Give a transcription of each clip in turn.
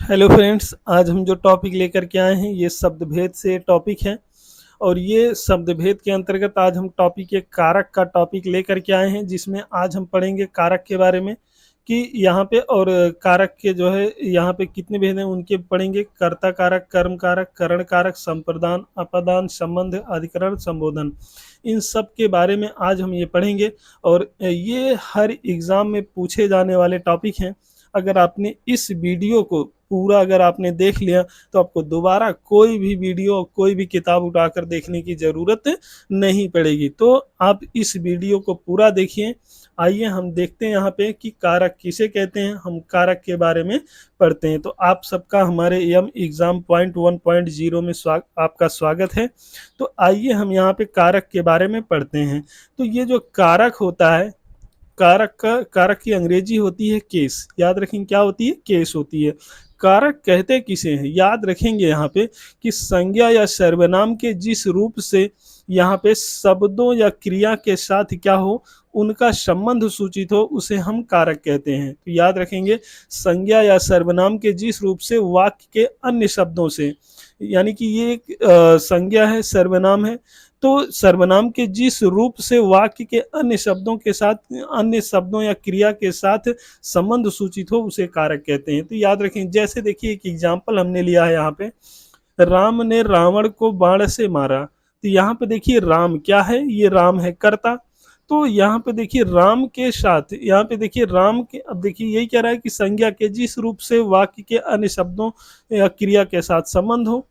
Hello friends, आज हम जो टॉपिक लेकर के आए हैं ये शब्द भेद से टॉपिक है। और ये शब्द भेद के अंतर्गत आज हम टॉपिक एक कारक का टॉपिक लेकर के आए हैं, जिसमें आज हम पढ़ेंगे कारक के बारे में कि यहाँ पे और कारक के जो है यहाँ पे कितने भेद हैं उनके पढ़ेंगे। कर्ता कारक, कर्म कारक, करण कारक, संप्रदान, अपादान, संबंध, अधिकरण, संबोधन, इन सब के बारे में आज हम ये पढ़ेंगे। और ये हर एग्ज़ाम में पूछे जाने वाले टॉपिक हैं। अगर आपने इस वीडियो को पूरा अगर आपने देख लिया तो आपको दोबारा कोई भी वीडियो, कोई भी किताब उठाकर देखने की ज़रूरत नहीं पड़ेगी। तो आप इस वीडियो को पूरा देखिए। आइए हम देखते हैं यहाँ पे कि कारक किसे कहते हैं। हम कारक के बारे में पढ़ते हैं। तो आप सबका हमारे यम एग्ज़ाम पॉइंट 1.0 में आपका स्वागत है। तो आइए हम यहाँ पे कारक के बारे में पढ़ते हैं। तो ये जो कारक होता है, कारक की अंग्रेजी होती है केस। याद रखेंगे क्या होती है? केस होती है। कारक कहते किसे हैं? याद रखेंगे यहाँ पे कि संज्ञा या सर्वनाम के जिस रूप से यहाँ पे शब्दों या क्रिया के साथ क्या हो, उनका संबंध सूचित हो, उसे हम कारक कहते हैं। तो याद रखेंगे, संज्ञा या सर्वनाम के जिस रूप से वाक्य के अन्य शब्दों से, यानी कि ये एक संज्ञा है, सर्वनाम है। तो सर्वनाम के जिस रूप से वाक्य के अन्य शब्दों के साथ, अन्य शब्दों या क्रिया के साथ संबंध सूचित हो, उसे कारक कहते हैं। तो याद रखें, जैसे देखिए एक एग्जाम्पल हमने लिया है यहाँ पे, राम ने रावण को बाण से मारा। तो यहाँ पे देखिए राम क्या है? ये राम है कर्ता। तो यहाँ पे देखिए राम के साथ, यहाँ पे देखिए राम के, अब देखिए यही कह रहा है कि संज्ञा के जिस रूप से वाक्य के अन्य शब्दों या क्रिया के साथ संबंध हो।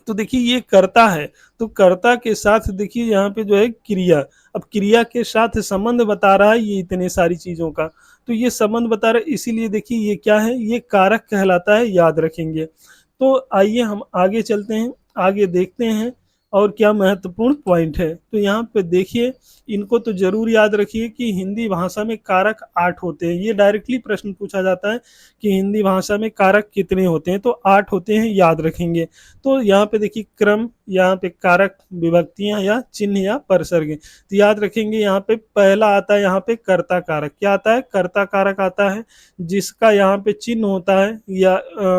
तो देखिए ये कर्ता है, तो कर्ता के साथ देखिए यहाँ पे जो है क्रिया, अब क्रिया के साथ संबंध बता रहा है ये इतने सारी चीज़ों का। तो ये संबंध बता रहा है, इसीलिए देखिए ये क्या है? ये कारक कहलाता है, याद रखेंगे। तो आइए हम आगे चलते हैं, आगे देखते हैं और क्या महत्वपूर्ण पॉइंट है। तो यहाँ पे देखिए, इनको तो जरूर याद रखिए कि हिंदी भाषा में कारक 8 होते हैं। ये डायरेक्टली प्रश्न पूछा जाता है कि हिंदी भाषा में कारक कितने होते हैं, तो 8 होते हैं, याद रखेंगे। तो यहाँ पे देखिए क्रम, यहाँ पे कारक, विभक्तियां या चिन्ह या परसर्ग। तो याद रखेंगे यहाँ पे पहला आता है यहाँ पे कर्ता कारक। क्या आता है? कर्ता कारक आता है, जिसका यहाँ पे चिन्ह होता है या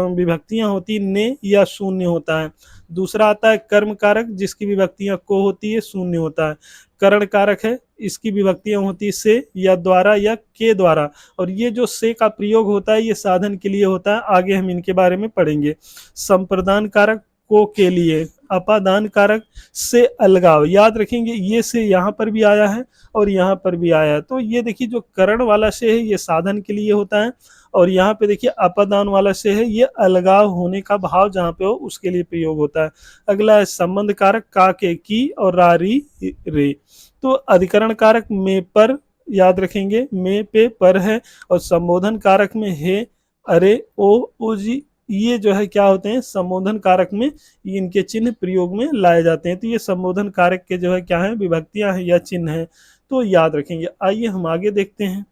विभक्तियां होती ने या शून्य होता है। दूसरा आता है कर्म कारक, जिसकी विभक्तियां को होती है, शून्य होता है। करण कारक है, इसकी विभक्तियां होती है से या द्वारा या के द्वारा। और ये जो से का प्रयोग होता है ये साधन के लिए होता है, आगे हम इनके बारे में पढ़ेंगे। संप्रदान कारक को के लिए, अपादान कारक से अलगाव। याद रखेंगे ये से यहाँ पर भी आया है और यहाँ पर भी आया है। तो ये देखिए जो करण वाला से है ये साधन के लिए होता है, और यहाँ पे देखिए अपादान वाला से है ये अलगाव होने का भाव जहाँ पे हो उसके लिए प्रयोग होता है। अगला है संबंध कारक, का के की और रा री रे। तो अधिकरण कारक में पर, याद रखेंगे में पे पर है। और संबोधन कारक में हे, अरे, ओ जी, ये जो है क्या होते हैं? संबोधन कारक में इनके चिन्ह प्रयोग में लाए जाते हैं। तो ये संबोधन कारक के जो है क्या है? विभक्तियां हैं या चिन्ह हैं। तो याद रखेंगे। आइए हम आगे देखते हैं।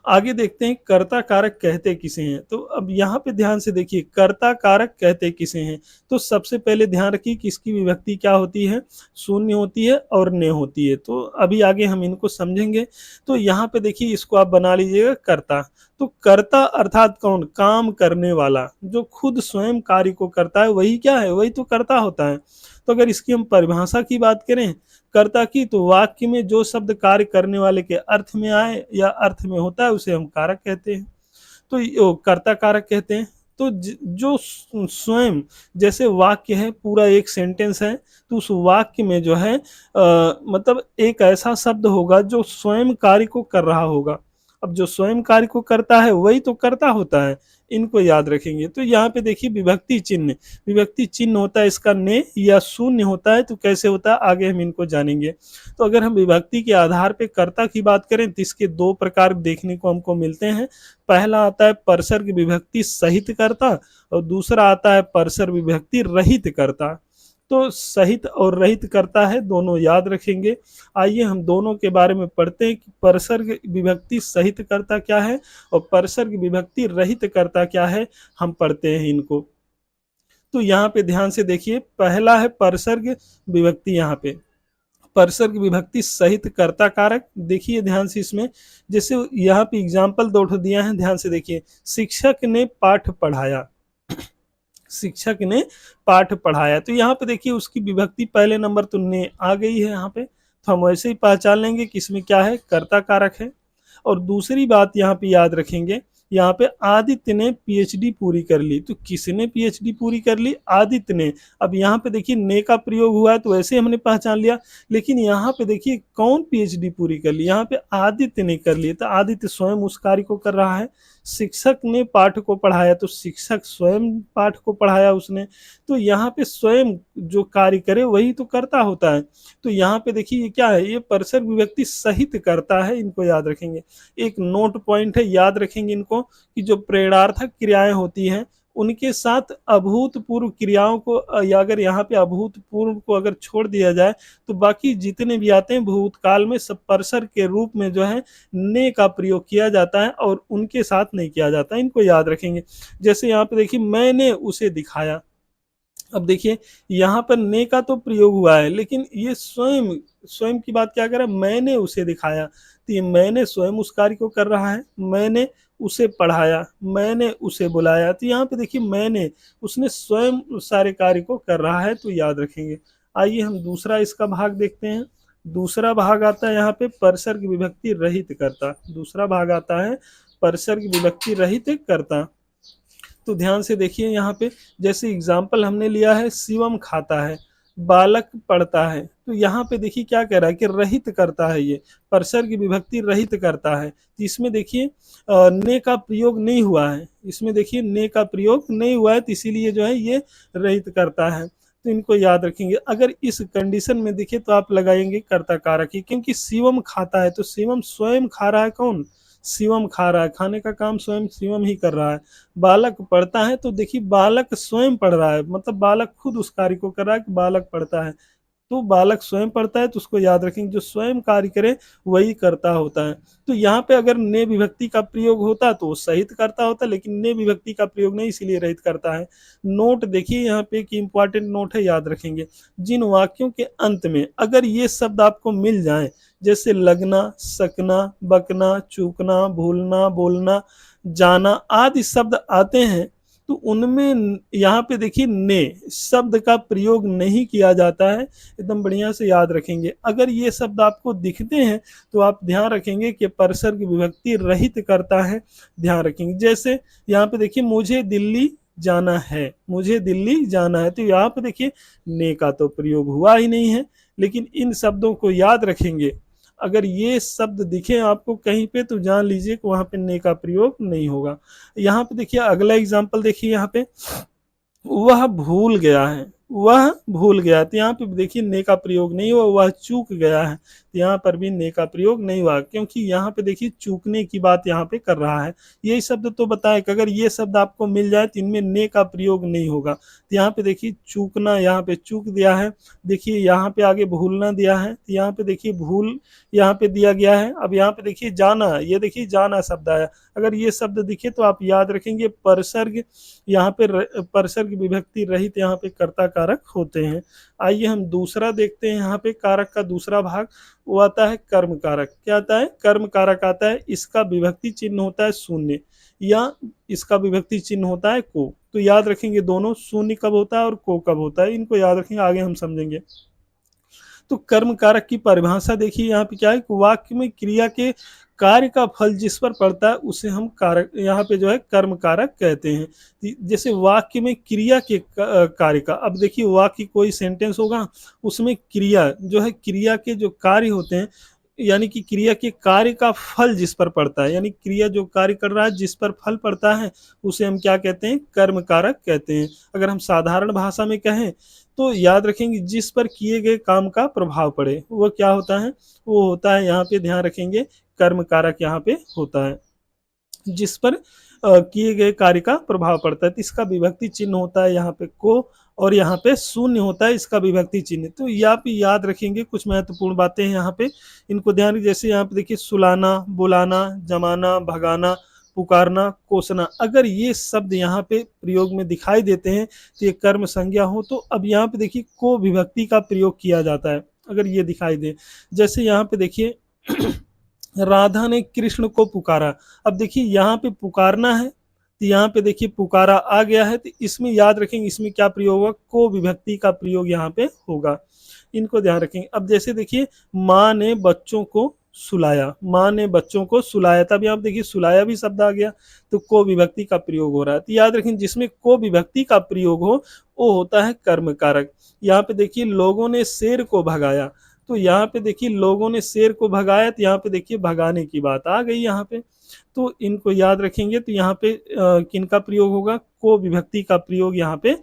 आगे देखते हैं कर्ता कारक कहते किसे हैं। तो अब यहाँ पे ध्यान से देखिए, कर्ता कारक कहते किसे हैं। तो सबसे पहले ध्यान रखिए कि इसकी विभक्ति क्या होती है? शून्य होती है और ने होती है। तो अभी आगे हम इनको समझेंगे। तो यहाँ पे देखिए इसको आप बना लीजिएगा कर्ता। तो कर्ता अर्थात कौन? काम करने वाला, जो खुद स्वयं कार्य को करता है वही क्या है? वही तो कर्ता होता है। तो अगर इसकी हम परिभाषा की बात करें कर्ता की, तो वाक्य में जो शब्द कार्य करने वाले के अर्थ में आए या अर्थ में होता है उसे हम कारक कहते हैं। तो कर्ता कारक कहते हैं। तो जो स्वयं, जैसे वाक्य है, पूरा एक सेंटेंस है, तो उस वाक्य में जो है मतलब एक ऐसा शब्द होगा जो स्वयं कार्य को कर रहा होगा। अब जो स्वयं कार्य को करता है वही तो कर्ता होता है। इनको याद रखेंगे। तो यहाँ पे देखिए विभक्ति चिन्ह, विभक्ति चिन्ह होता है इसका ने या शून्य होता है। तो कैसे होता है आगे हम इनको जानेंगे। तो अगर हम विभक्ति के आधार पे कर्ता की बात करें तो इसके दो प्रकार देखने को हमको मिलते हैं। पहला आता है परसर्ग विभक्ति सहित कर्ता, और दूसरा आता है परसर्ग विभक्ति रहित कर्ता। तो सहित और रहित कर्ता है, दोनों याद रखेंगे। आइए हम दोनों के बारे में पढ़ते हैं कि परसर्ग विभक्ति सहित कर्ता क्या है और परसर्ग विभक्ति रहित कर्ता क्या है। हम पढ़ते हैं इनको। तो यहाँ पे ध्यान से देखिए, पहला है परसर्ग विभक्ति। यहाँ पे परसर्ग विभक्ति सहित कर्ता कारक। देखिए ध्यान से इसमें, जैसे यहाँ पे एग्जाम्पल दो ठो दिया है, ध्यान से देखिए। शिक्षक ने पाठ पढ़ाया, शिक्षक ने पाठ पढ़ाया, तो यहाँ पे देखिए उसकी विभक्ति पहले नंबर तो ने आ गई है यहाँ पे, तो हम वैसे ही पहचान लेंगे कि इसमें क्या है, कर्ता कारक है। और दूसरी बात यहाँ पे याद रखेंगे, यहाँ पे आदित्य ने पीएचडी पूरी कर ली, तो किसने पीएचडी पूरी कर ली, आदित्य ने। अब यहाँ पे देखिए ने का प्रयोग हुआ है तो वैसे हमने पहचान लिया, लेकिन यहाँ पे देखिए कौन पीएचडी पूरी कर ली, यहाँ पे आदित्य ने कर ली, तो आदित्य स्वयं उस कार्य को कर रहा है। शिक्षक ने पाठ को पढ़ाया, तो शिक्षक स्वयं पाठ को पढ़ाया उसने, तो यहाँ पे स्वयं जो कार्य करे वही तो कर्ता होता है। तो यहाँ पे देखिए ये क्या है, ये परसर्ग विभक्ति सहित कर्ता है, इनको याद रखेंगे। एक नोट पॉइंट है, याद रखेंगे इनको, कि जो प्रेरणार्थक क्रियाएं होती हैं उनके साथ अभूतपूर्व क्रियाओं को, या अगर यहाँ पे अभूतपूर्व को अगर छोड़ दिया जाए तो बाकी जितने भी आते हैं भूतकाल में सब परसर्ग के रूप में जो है ने का प्रयोग किया जाता है और उनके साथ नहीं किया जाता, इनको याद रखेंगे। जैसे यहाँ पे देखिए मैंने उसे दिखाया, अब देखिए यहाँ पर ने का तो प्रयोग हुआ है, लेकिन ये स्वयं स्वयं की बात क्या कर रहा है, मैंने उसे दिखाया, तो ये मैंने स्वयं उस कार्य को कर रहा है। मैंने उसे पढ़ाया, मैंने उसे बुलाया, तो यहाँ पे देखिए मैंने, उसने स्वयं सारे कार्य को कर रहा है, तो याद रखेंगे। आइए हम दूसरा इसका भाग देखते हैं। दूसरा भाग आता है यहाँ पे परसर्ग विभक्ति रहित कर्ता, दूसरा भाग आता है परसर्ग विभक्ति रहित कर्ता। तो ध्यान से देखिए यहाँ पे, जैसे एग्जाम्पल हमने लिया है शिवम खाता है, बालक पढ़ता है, तो यहाँ पे देखिए क्या कह रहा है कि रहित करता है, ये परसर्ग विभक्ति रहित करता है। तो इसमें देखिए ने का प्रयोग नहीं हुआ है, इसमें देखिए ने का प्रयोग नहीं हुआ है, तो इसीलिए जो है ये रहित करता है। तो इनको याद रखेंगे। अगर इस कंडीशन में देखिए तो आप लगाएंगे कर्ता कारक ही, क्योंकि शिवम खाता है तो शिवम स्वयं खा रहा है, कौन, शिवम खा रहा है, खाने का काम स्वयं शिवम ही कर रहा है। बालक पढ़ता है तो देखिए बालक स्वयं पढ़ रहा है, मतलब बालक खुद उस कार्य को कर रहा है कि बालक पढ़ता है, तो बालक स्वयं पढ़ता है, तो उसको याद रखेंगे, जो स्वयं कार्य करे वही करता होता है। तो यहाँ पे अगर ने विभक्ति का प्रयोग होता तो वो सहित करता होता, लेकिन ने विभक्ति का प्रयोग नहीं, इसीलिए रहित करता है। नोट देखिए यहाँ पे एक इंपॉर्टेंट नोट है, याद रखेंगे। जिन वाक्यों के अंत में अगर ये शब्द आपको मिल जाए, जैसे लगना, सकना, बकना, चूकना, भूलना, बोलना, जाना आदि शब्द आते हैं, तो उनमें यहाँ पे देखिए ने शब्द का प्रयोग नहीं किया जाता है, एकदम बढ़िया से याद रखेंगे। अगर ये शब्द आपको दिखते हैं तो आप ध्यान रखेंगे कि परसर्ग विभक्ति रहित करता है, ध्यान रखेंगे। जैसे यहाँ पे देखिए मुझे दिल्ली जाना है, मुझे दिल्ली जाना है, तो यहाँ पे देखिए ने का तो प्रयोग हुआ ही नहीं है, लेकिन इन शब्दों को याद रखेंगे। अगर ये शब्द दिखे आपको कहीं पे तो जान लीजिए कि वहां पे ने का प्रयोग नहीं होगा। यहाँ पे देखिए अगला एग्जाम्पल देखिए, यहाँ पे वह भूल गया है, वह भूल गया, तो यहाँ पे देखिए ने का प्रयोग नहीं हुआ, वह चूक गया है, तो यहाँ पर भी ने का प्रयोग नहीं हुआ, क्योंकि यहाँ पे देखिए चूकने की बात यहाँ पे कर रहा है। यही शब्द तो बताए कि अगर ये शब्द आपको मिल जाए तो इनमें ने का प्रयोग नहीं होगा। तो यहाँ पे देखिए चूकना, यहाँ पे चूक दिया है, देखिए यहाँ पे आगे भूलना दिया है, तो यहाँ पे देखिए भूल यहाँ पे दिया गया है। अब यहाँ पे देखिए जाना, ये देखिए जाना शब्द आया, अगर ये शब्द दिखे तो आप याद रखेंगे परसर्ग, यहाँ पे परसर्ग विभक्ति रहित यहाँ पे कर्ता कारक होते हैं। आइए हम दूसरा देखते हैं, यहाँ पे कारक का दूसरा भाग, वो आता है कर्म कारक। क्या आता है, कर्म कारक आता है, इसका विभक्ति चिन्ह होता है शून्य, या इसका विभक्ति चिन्ह होता है को। तो याद रखेंगे दोनों, शून्य कब होता है और को कब होता है, इनको याद रखेंगे, आगे हम समझेंगे। तो कर्म कारक की परिभाषा देखिए, यहाँ पे क्या है, वाक्य में क्रिया के कार्य का फल जिस पर पड़ता है उसे हम कारक, यहाँ पे जो है कर्म कारक कहते हैं। जैसे वाक्य में क्रिया के कार्य का, अब देखिए वाक्य कोई सेंटेंस होगा, उसमें क्रिया जो है, क्रिया के जो कार्य होते हैं, यानी कि क्रिया के कार्य का फल जिस पर पड़ता है, यानी क्रिया जो कार्य कर रहा है जिस पर फल पड़ता है उसे हम क्या कहते हैं, कर्म कारक कहते हैं। अगर हम साधारण भाषा में कहें तो याद रखेंगे जिस पर किए गए काम का प्रभाव पड़े वो क्या होता है, वो होता है, यहाँ पे ध्यान रखेंगे, कर्म कारक यहाँ पे होता है, जिस पर किए गए कार्य का प्रभाव पड़ता है। तो इसका विभक्ति चिन्ह होता है यहाँ पे को, और यहाँ पे शून्य होता है इसका विभक्ति चिन्ह। तो यहाँ पे याद रखेंगे कुछ महत्वपूर्ण बातें हैं यहाँ पे, इनको ध्यान, जैसे यहाँ पे देखिए सुलाना, बुलाना, जमाना, भगाना, पुकारना, कोसना, अगर ये शब्द यहाँ पे प्रयोग में दिखाई देते हैं तो ये कर्म संज्ञा हो। तो अब यहाँ पे देखिए को विभक्ति का प्रयोग किया जाता है, अगर ये दिखाई दे, जैसे यहाँ पे देखिए राधा ने कृष्ण को पुकारा। अब देखिए यहाँ पे पुकारना है, तो यहाँ पे देखिए पुकारा आ गया है, तो इसमें याद रखेंगे इसमें क्या प्रयोग होगा, को विभक्ति का प्रयोग यहाँ पे होगा। इनको ध्यान रखेंगे। अब जैसे देखिए माँ ने बच्चों को सुलाया, माँ ने बच्चों को सुलाया, तब यहाँ पे देखिए सुलाया भी शब्द आ गया, तो को विभक्ति का प्रयोग हो रहा है। तो याद रखें जिसमें को विभक्ति का प्रयोग हो वो होता है कर्म कारक। यहाँ पे देखिए लोगों ने शेर को भगाया, तो यहाँ पे देखिए लोगों ने शेर को भगाया, तो यहाँ पे देखिए भगाने की बात आ गई यहाँ पे। तो इनको याद रखेंगे, तो यहाँ पे किनका प्रयोग होगा, को विभक्ति का प्रयोग यहाँ पे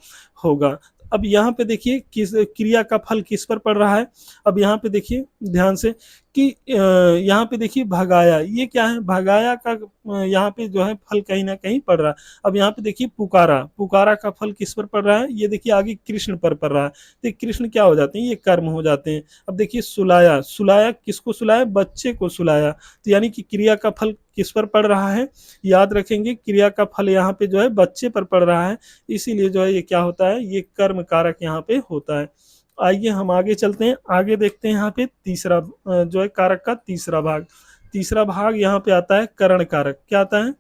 होगा। अब यहाँ पे देखिए किस क्रिया का फल किस पर पड़ रहा है। अब यहाँ पे देखिए ध्यान से कि यहाँ पे देखिए भगाया, ये क्या है, भगाया का यहाँ पे जो है फल कहीं ना कहीं पड़ रहा है। अब यहाँ पे देखिए पुकारा, पुकारा का फल किस पर पड़ रहा है, ये देखिए आगे कृष्ण पर पड़ रहा है, तो कृष्ण क्या हो जाते हैं, ये कर्म हो जाते हैं। अब देखिए सुलाया, सुलाया किसको सुलाया, बच्चे को सुलाया, तो यानी कि क्रिया का फल किस पर पड़ रहा है, याद रखेंगे क्रिया का फल यहाँ पे जो है बच्चे पर पड़ रहा है, इसीलिए जो है ये क्या होता है, ये कर्म कारक यहाँ पे होता है। आइए हम आगे चलते हैं, आगे देखते हैं यहाँ पे तीसरा जो है कारक का तीसरा भाग। तीसरा भाग यहाँ पे आता है करण कारक। क्या आता है,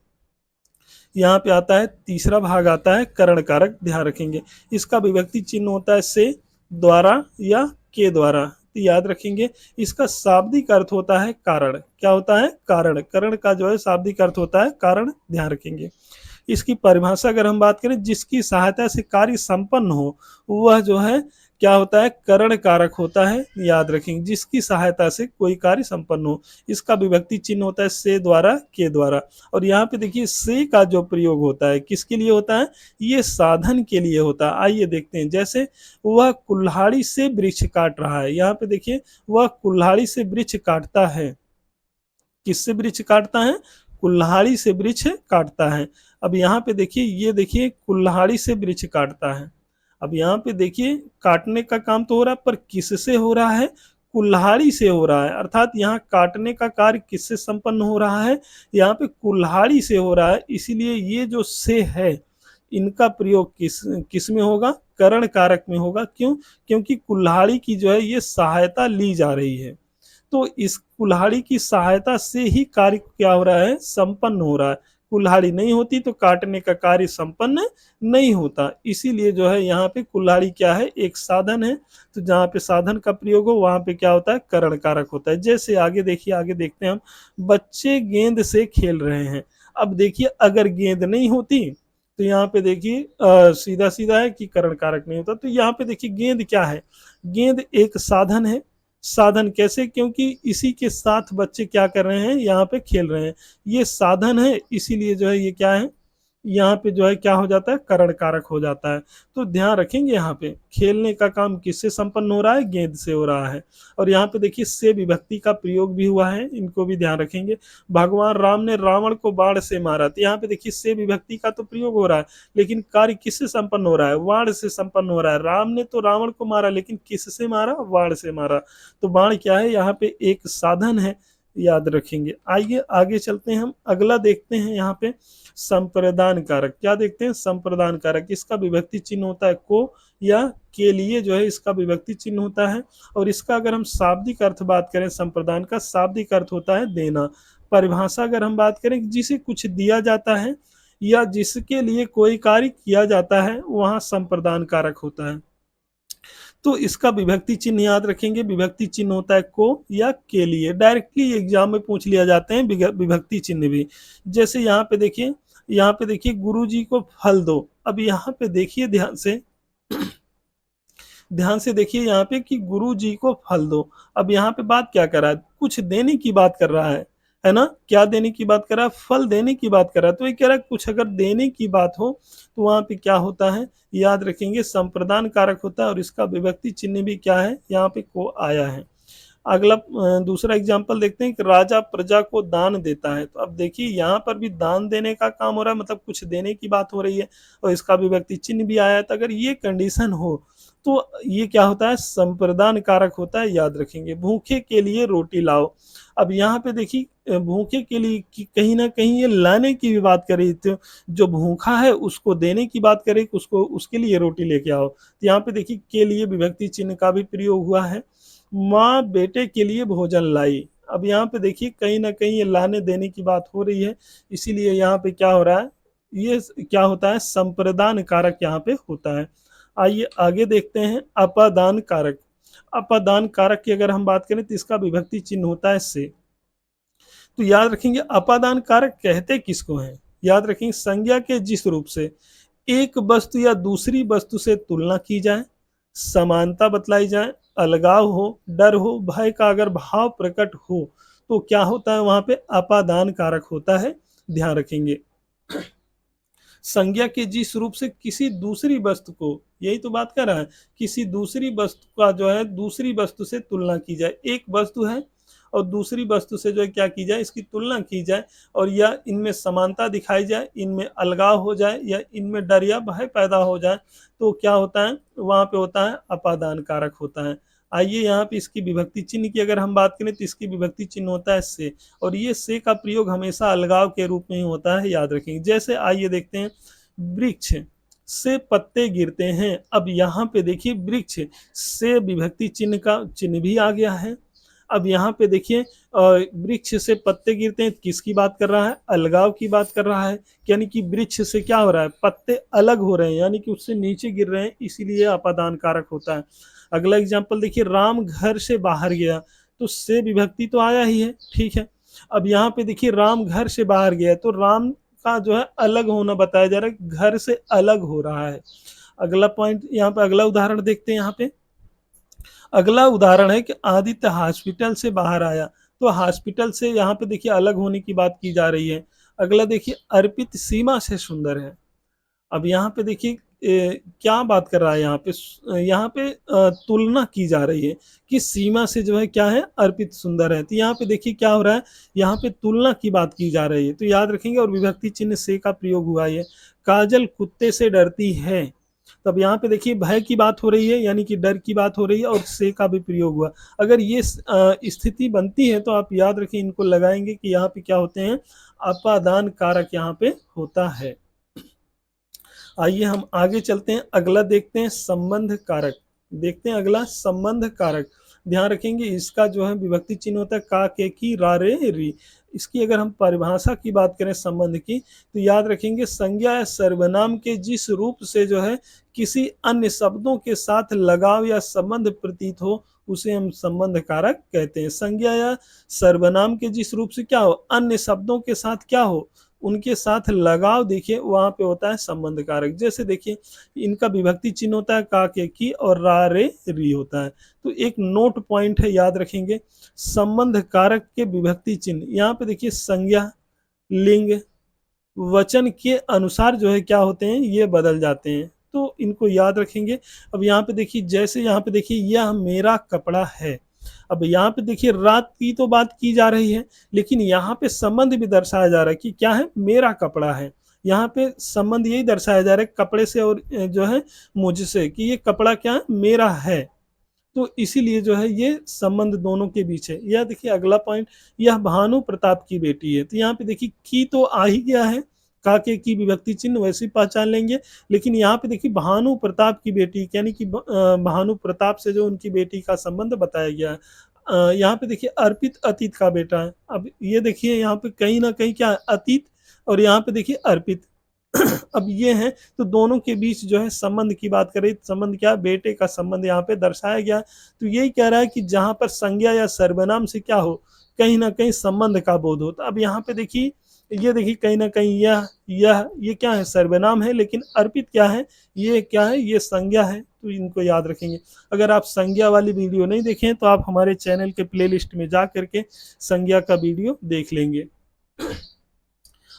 यहाँ पे आता है तीसरा भाग आता है करण कारक। ध्यान रखेंगे इसका विभक्ति चिन्ह होता है से, द्वारा या के द्वारा, तो याद रखेंगे इसका शाब्दिक अर्थ होता है कारण। क्या होता है, कारण। करण का जो है शाब्दिक अर्थ होता है कारण। ध्यान रखेंगे इसकी परिभाषा अगर हम बात करें, जिसकी सहायता से कार्य संपन्न हो वह जो है क्या होता है, करण कारक होता है। याद रखेंगे जिसकी सहायता से कोई कार्य संपन्न हो, इसका विभक्ति चिन्ह होता है से, द्वारा, के द्वारा। और यहाँ पे देखिए से का जो प्रयोग होता है किसके लिए होता है, ये साधन के लिए होता है। आइए देखते हैं, जैसे वह कुल्हाड़ी से वृक्ष काट रहा है, यहाँ पे देखिए वह कुल्हाड़ी से वृक्ष काटता है, किससे वृक्ष काटता है, कुल्हाड़ी से वृक्ष काटता है। अब यहाँ पे देखिए, ये देखिए कुल्हाड़ी से वृक्ष काटता है। अब यहाँ पे देखिए काटने का काम तो हो रहा है, पर किससे हो रहा है, कुल्हाड़ी से हो रहा है। अर्थात यहाँ काटने का कार्य किससे संपन्न हो रहा है, यहाँ पे कुल्हाड़ी से हो रहा है। इसीलिए ये जो से है इनका प्रयोग किस किस में होगा, करण कारक में होगा। क्यों, क्योंकि कुल्हाड़ी की जो है ये सहायता ली जा रही है, तो इस कुल्हाड़ी की सहायता से ही कार्य क्या हो रहा है, संपन्न हो रहा है। कुल्हाड़ी नहीं होती तो काटने का कार्य संपन्न नहीं होता। इसीलिए जो है यहाँ पे कुल्हाड़ी क्या है, एक साधन है, तो जहाँ पे साधन का प्रयोग हो वहां पे क्या होता है, करण कारक होता है। जैसे आगे देखिए, आगे देखते हैं हम, बच्चे गेंद से खेल रहे हैं। अब देखिए अगर गेंद नहीं होती तो यहाँ पे देखिए सीधा सीधा है कि करण कारक नहीं होता। तो यहाँ पे देखिए गेंद क्या है, गेंद एक साधन है। साधन कैसे, क्योंकि इसी के साथ बच्चे क्या कर रहे हैं, यहाँ पे खेल रहे हैं, ये साधन है, इसीलिए जो है ये क्या है, यहाँ पे जो है क्या हो जाता है, करण कारक हो जाता है। तो ध्यान रखेंगे यहाँ पे खेलने का काम किससे संपन्न हो रहा है, गेंद से हो रहा है। और यहाँ पे देखिए से विभक्ति का प्रयोग भी हुआ है, इनको भी ध्यान रखेंगे। भगवान राम ने रावण को बाण से मारा, तो यहाँ पे देखिए से विभक्ति का तो प्रयोग हो रहा है, लेकिन कार्य किससे संपन्न हो रहा है, बाण से संपन्न हो रहा है। राम ने तो रावण को मारा, लेकिन किससे मारा, बाण से मारा। तो बाण क्या है, यहाँ पे एक साधन है, याद रखेंगे। आइए आगे चलते हैं, हम अगला देखते हैं यहाँ पे संप्रदान कारक। क्या देखते हैं, संप्रदान कारक। इसका विभक्ति चिन्ह होता है को या के लिए जो है इसका विभक्ति चिन्ह होता है। और इसका अगर हम शाब्दिक अर्थ बात करें, संप्रदान का शाब्दिक अर्थ होता है देना। परिभाषा अगर हम बात करें, जिसे कुछ दिया जाता है या जिसके लिए कोई कार्य किया जाता है वहां संप्रदान कारक होता है। तो इसका विभक्ति चिन्ह याद रखेंगे, विभक्ति चिन्ह होता है को या के लिए। डायरेक्टली एग्जाम में पूछ लिया जाते हैं विभक्ति चिन्ह भी। जैसे यहाँ पे देखिए, यहाँ पे देखिए गुरु जी को फल दो। अब यहाँ पे देखिए ध्यान से, ध्यान से देखिए यहाँ पे कि गुरु जी को फल दो। अब यहाँ पे बात क्या कर रहा है, कुछ देने की बात कर रहा है ना, क्या देने की बात कर रहा है, फल देने की बात कर रहा है। तो ये कह रहा है कुछ अगर देने की बात हो तो वहां पे क्या होता है, याद रखेंगे संप्रदान कारक होता है। और इसका विभक्ति चिन्ह भी क्या है, यहाँ पे को आया है। अगला दूसरा एग्जाम्पल देखते हैं कि राजा प्रजा को दान देता है। तो अब देखिए यहाँ पर भी दान देने का काम हो रहा है, मतलब कुछ देने की बात हो रही है, और इसका विभक्ति चिन्ह भी आया है। तो अगर ये कंडीशन हो तो ये क्या होता है, संप्रदान कारक होता है, याद रखेंगे। भूखे के लिए रोटी लाओ। अब यहाँ पे देखिए भूखे के लिए कहीं ना कहीं ये लाने की भी बात करी, तो जो भूखा है उसको देने की बात करें, उसको उसके लिए रोटी लेके आओ। तो यहाँ पे देखिए के लिए विभक्ति चिन्ह का भी प्रयोग हुआ है। माँ बेटे के लिए भोजन लाई। अब यहाँ पे देखिए कहीं न कहीं ये लाने देने की बात हो रही है, इसीलिए यहाँ पे क्या हो रहा है, ये क्या होता है, संप्रदान कारक यहाँ पे होता है। आइए आगे देखते हैं अपादान कारक। अपादान कारक की अगर हम बात करें तो इसका विभक्ति चिन्ह होता है से। तो याद रखेंगे अपादान कारक कहते किसको हैं? याद रखेंगे संज्ञा के जिस रूप से एक वस्तु या दूसरी वस्तु से तुलना की जाए, समानता बतलाई जाए, अलगाव हो, डर हो, भय का अगर भाव प्रकट हो, तो क्या होता है वहां पे अपादान कारक होता है। ध्यान रखेंगे संज्ञा के जिस रूप से किसी दूसरी वस्तु को, यही तो बात कर रहा है, किसी दूसरी वस्तु का जो है दूसरी वस्तु से तुलना की जाए। एक वस्तु है और दूसरी वस्तु से जो है क्या की जाए, इसकी तुलना की जाए और या इनमें समानता दिखाई जाए, इनमें अलगाव हो जाए या इनमें डर या भय पैदा हो जाए, तो क्या होता है वहां पे होता है अपादान कारक होता है। आइए यहाँ पे इसकी विभक्ति चिन्ह की अगर हम बात करें तो इसकी विभक्ति चिन्ह होता है से, और ये से का प्रयोग हमेशा अलगाव के रूप में ही होता है, याद रखेंगे। जैसे आइए देखते हैं वृक्ष से पत्ते गिरते हैं। अब यहाँ पे देखिए वृक्ष से विभक्ति चिन्ह का चिन्ह भी आ गया है। अब यहाँ पे देखिए वृक्ष से पत्ते गिरते हैं, किसकी बात कर रहा है, अलगाव की बात कर रहा है। यानी कि वृक्ष से क्या हो रहा है, पत्ते अलग हो रहे हैं, यानी कि उससे नीचे गिर रहे हैं, इसीलिए अपादान कारक होता है। अगला एग्जाम्पल देखिए राम घर से बाहर गया, तो से विभक्ति तो आया ही है, ठीक है। अब यहाँ पे देखिए राम घर से बाहर गया, तो राम का जो है अलग होना बताया जा रहा है, घर से अलग हो रहा है। अगला पॉइंट यहाँ पे अगला उदाहरण देखते हैं। यहाँ पे अगला उदाहरण है कि आदित्य हॉस्पिटल से बाहर आया, तो हॉस्पिटल से यहाँ पे देखिए अलग होने की बात की जा रही है। अगला देखिए अर्पित सीमा से सुंदर है। अब यहाँ पे देखिए क्या बात कर रहा है, यहाँ पे तुलना की जा रही है कि सीमा से जो है क्या है, अर्पित सुंदर है। तो यहाँ पे देखिए क्या हो रहा है, यहाँ पे तुलना की बात की जा रही है, तो याद रखेंगे। और विभक्ति चिन्ह से का प्रयोग हुआ है। काजल कुत्ते से डरती है, तब यहाँ पे देखिए भय की बात हो रही है, यानी कि डर की बात हो रही है, और से का भी प्रयोग हुआ। अगर ये स्थिति बनती है तो आप याद रखें, इनको लगाएंगे कि यहाँ पे क्या होते हैं, अपादान कारक यहाँ पे होता है। आइए हम आगे चलते हैं, अगला देखते हैं संबंध कारक। देखते हैं अगला संबंध कारक। ध्यान रखेंगे इसका जो है विभक्ति चिन्ह होता है का, के, की, रा, रे, री। इसकी अगर हम परिभाषा की बात करें संबंध की, तो याद रखेंगे संज्ञा या सर्वनाम के जिस रूप से जो है किसी अन्य शब्दों के साथ लगाव या संबंध प्रतीत हो, उसे हम संबंध कारक कहते हैं। संज्ञा या सर्वनाम के जिस रूप से क्या हो, अन्य शब्दों के साथ क्या हो, उनके साथ लगाव देखिए, वहां पे होता है संबंध कारक। जैसे देखिए इनका विभक्ति चिन्ह होता है का, के, की, और रा, रे, री होता है। तो एक नोट पॉइंट है, याद रखेंगे संबंध कारक के विभक्ति चिन्ह, यहाँ पे देखिए संज्ञा, लिंग, वचन के अनुसार जो है क्या होते हैं, ये बदल जाते हैं, तो इनको याद रखेंगे। अब यहाँ पे देखिए, जैसे यहाँ पे देखिए यह मेरा कपड़ा है। अब यहाँ पे देखिए रात की तो बात की जा रही है, लेकिन यहाँ पे संबंध भी दर्शाया जा रहा है कि क्या है, मेरा कपड़ा है। यहाँ पे संबंध यही दर्शाया जा रहा है कपड़े से और जो है मुझसे, कि ये कपड़ा क्या है, मेरा है। तो इसीलिए जो है ये संबंध दोनों के बीच है। यह देखिए अगला पॉइंट, यह भानु प्रताप की बेटी है। तो यहाँ पे देखिए की तो आ ही गया है, काके की विभक्ति चिन्ह वैसे ही पहचान लेंगे, लेकिन यहाँ पे देखिए भानु प्रताप की बेटी, यानी कि भानु प्रताप से जो उनकी बेटी का संबंध बताया गया है। यहाँ पे देखिए अर्पित अतीत का बेटा है। अब ये देखिए यहाँ पे कहीं ना कहीं क्या है, अतीत, और यहाँ पे देखिए अर्पित। अब ये है, तो दोनों के बीच जो है संबंध की बात करें, संबंध क्या, बेटे का संबंध यहाँ पे दर्शाया गया। तो यही कह रहा है कि जहां पर संज्ञा या सर्वनाम से क्या हो, कहीं ना कहीं संबंध का बोध हो। तो अब यहाँ पे देखिए, ये देखिए कहीं ना कहीं यह ये क्या है, सर्वनाम है, लेकिन अर्पित क्या है, ये क्या है, ये संज्ञा है। तो इनको याद रखेंगे। अगर आप संज्ञा वाली वीडियो नहीं देखें तो आप हमारे चैनल के प्लेलिस्ट में जा करके संज्ञा का वीडियो देख लेंगे।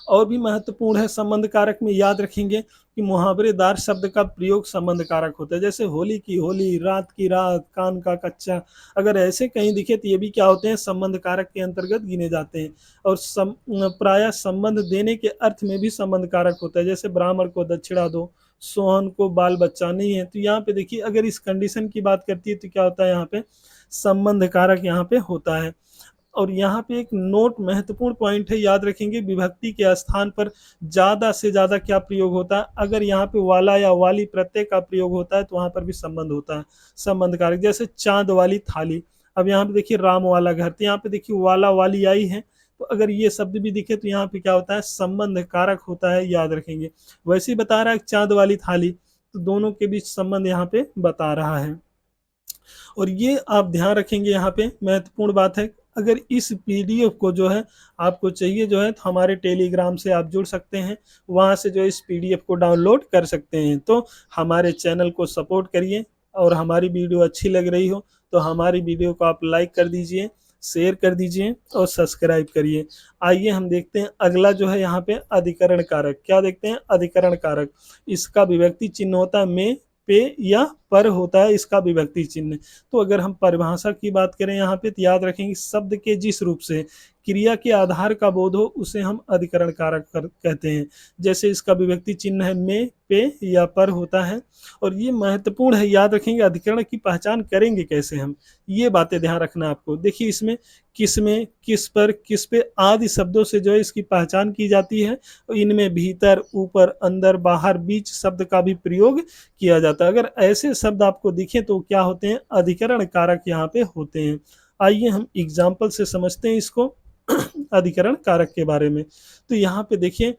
और भी महत्वपूर्ण है संबंध कारक में, याद रखेंगे कि मुहावरेदार शब्द का प्रयोग संबंध कारक होता है। जैसे होली की होली, रात की रात, कान का कच्चा, अगर ऐसे कहीं दिखे तो ये भी क्या होते हैं, संबंध कारक के अंतर्गत गिने जाते हैं। और प्राय संबंध देने के अर्थ में भी संबंध कारक होता है। जैसे ब्राह्मण को दक्षिणा दो, सोहन को बाल बच्चा नहीं है। तो यहाँ पे देखिए अगर इस कंडीशन की बात करती है तो क्या होता है, यहाँ पे संबंध कारक यहाँ पे होता है। और यहाँ पे एक नोट महत्वपूर्ण पॉइंट है, याद रखेंगे विभक्ति के स्थान पर ज्यादा से ज्यादा क्या प्रयोग होता है, अगर यहाँ पे वाला या वाली प्रत्यय का प्रयोग होता है तो वहां पर भी संबंध होता है, संबंध कारक। जैसे चांद वाली थाली, अब यहाँ पे देखिए राम वाला घर, तो यहाँ पे देखिए वाला वाली आई है, तो अगर ये शब्द भी दिखे तो यहाँ पे क्या होता है, संबंध कारक होता है, याद रखेंगे। वैसे ही बता रहा है चांद वाली थाली, तो दोनों के बीच संबंध यहाँ पे बता रहा है। और ये आप ध्यान रखेंगे, यहाँ पे महत्वपूर्ण बात है, अगर इस पीडीएफ को जो है आपको चाहिए जो है, तो हमारे टेलीग्राम से आप जुड़ सकते हैं, वहाँ से जो है इस पीडीएफ को डाउनलोड कर सकते हैं। तो हमारे चैनल को सपोर्ट करिए, और हमारी वीडियो अच्छी लग रही हो तो हमारी वीडियो को आप लाइक कर दीजिए, शेयर कर दीजिए और सब्सक्राइब करिए। आइए हम देखते हैं अगला जो है यहाँ पे अधिकरण कारक। क्या देखते हैं, अधिकरण कारक, इसका विभक्ति चिन्ह होता है में, पे या पर होता है इसका विभक्ति चिन्ह। तो अगर हम परिभाषा की बात करें यहाँ पे, तो याद रखेंगे शब्द के जिस रूप से क्रिया के आधार का बोध हो उसे हम अधिकरण कारक कहते हैं। जैसे इसका विभक्ति चिन्ह है में, पे या पर होता है। और ये महत्वपूर्ण है, याद रखेंगे। अधिकरण की पहचान करेंगे कैसे हम, ये बातें ध्यान रखना आपको। देखिए इसमें किस में, किस पर, किस पे आदि शब्दों से जो है इसकी पहचान की जाती है। इनमें भीतर, ऊपर, अंदर, बाहर, बीच शब्द का भी प्रयोग किया जाता है। अगर ऐसे शब्द आपको दिखे तो क्या होते हैं, अधिकरण कारक यहाँ पे होते हैं। आइए हम एग्जाम्पल से समझते हैं इसको अधिकरण कारक के बारे में। तो यहाँ पे देखिए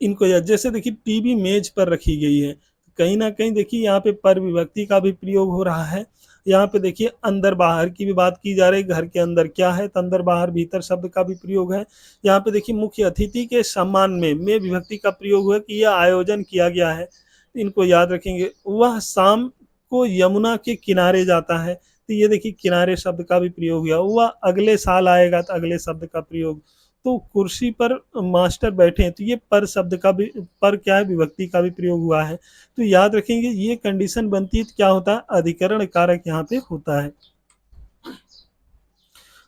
इनको, जैसे देखिए टीवी मेज पर रखी गई है, कहीं ना कहीं देखिए यहाँ पे पर विभक्ति का भी प्रयोग हो रहा है। यहाँ पे देखिए अंदर बाहर की भी बात की जा रही है, घर के अंदर क्या है, तो अंदर बाहर भीतर शब्द का भी प्रयोग है। यहाँ पे देखिए मुख्य अतिथि के सम्मान में विभक्ति का प्रयोग हुआ कि यह आयोजन किया गया है, इनको याद रखेंगे। वह शाम को यमुना के किनारे जाता है, तो ये देखिए किनारे शब्द का भी प्रयोग हुआ। वह अगले साल आएगा, तो अगले शब्द का प्रयोग। तो कुर्सी पर मास्टर बैठे हैं, तो ये पर शब्द का भी, पर क्या है, विभक्ति का भी प्रयोग हुआ है। तो याद रखेंगे ये कंडीशन बनती है तो क्या होता है, अधिकरण कारक यहाँ पे होता है।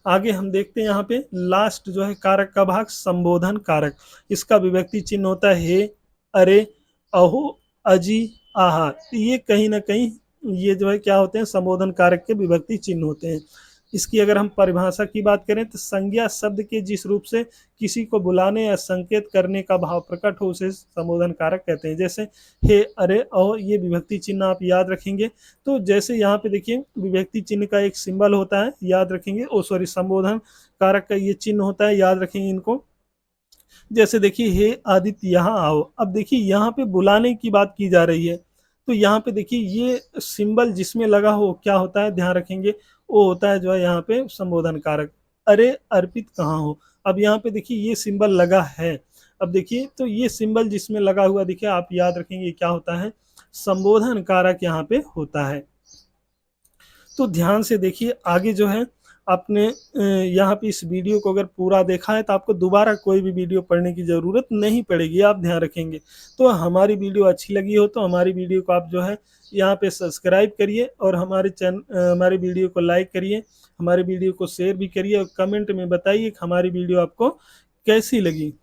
आगे हम देखते हैं यहाँ पे लास्ट जो है कारक का भाग, संबोधन कारक। इसका विभक्ति चिन्ह होता है हे, अरे, अहो, अजी, आहा। तो ये कहीं ना कहीं ये जो है क्या होते हैं, संबोधन कारक के विभक्ति चिन्ह होते हैं। इसकी अगर हम परिभाषा की बात करें तो संज्ञा शब्द के जिस रूप से किसी को बुलाने या संकेत करने का भाव प्रकट हो उसे संबोधन कारक कहते हैं। जैसे हे, अरे, अहो, ये विभक्ति चिन्ह आप याद रखेंगे। तो जैसे यहाँ पे देखिए विभक्ति चिन्ह का एक सिंबल होता है, याद रखेंगे। संबोधन कारक का ये चिन्ह होता है, याद रखेंगे इनको। जैसे देखिए हे आदित्य यहाँ आओ, अब देखिए यहाँ पे बुलाने की बात की जा रही है, तो यहाँ पे देखिए ये सिंबल जिसमें लगा हो क्या होता है, ध्यान रखेंगे, वो होता है जो है यहाँ पे संबोधन कारक। अरे अर्पित कहाँ हो, अब यहाँ पे देखिए ये सिंबल लगा है। अब देखिए तो ये सिंबल जिसमें लगा हुआ देखिए, आप याद रखेंगे क्या होता है, संबोधन कारक यहाँ पे होता है। तो ध्यान से देखिए आगे जो है आपने यहाँ पे इस वीडियो को अगर पूरा देखा है तो आपको दोबारा कोई भी वीडियो पढ़ने की ज़रूरत नहीं पड़ेगी, आप ध्यान रखेंगे। तो हमारी वीडियो अच्छी लगी हो तो हमारी वीडियो को आप जो है यहाँ पे सब्सक्राइब करिए, और हमारे वीडियो को लाइक करिए, हमारे वीडियो को शेयर भी करिए, और कमेंट में बताइए कि हमारी वीडियो आपको कैसी लगी।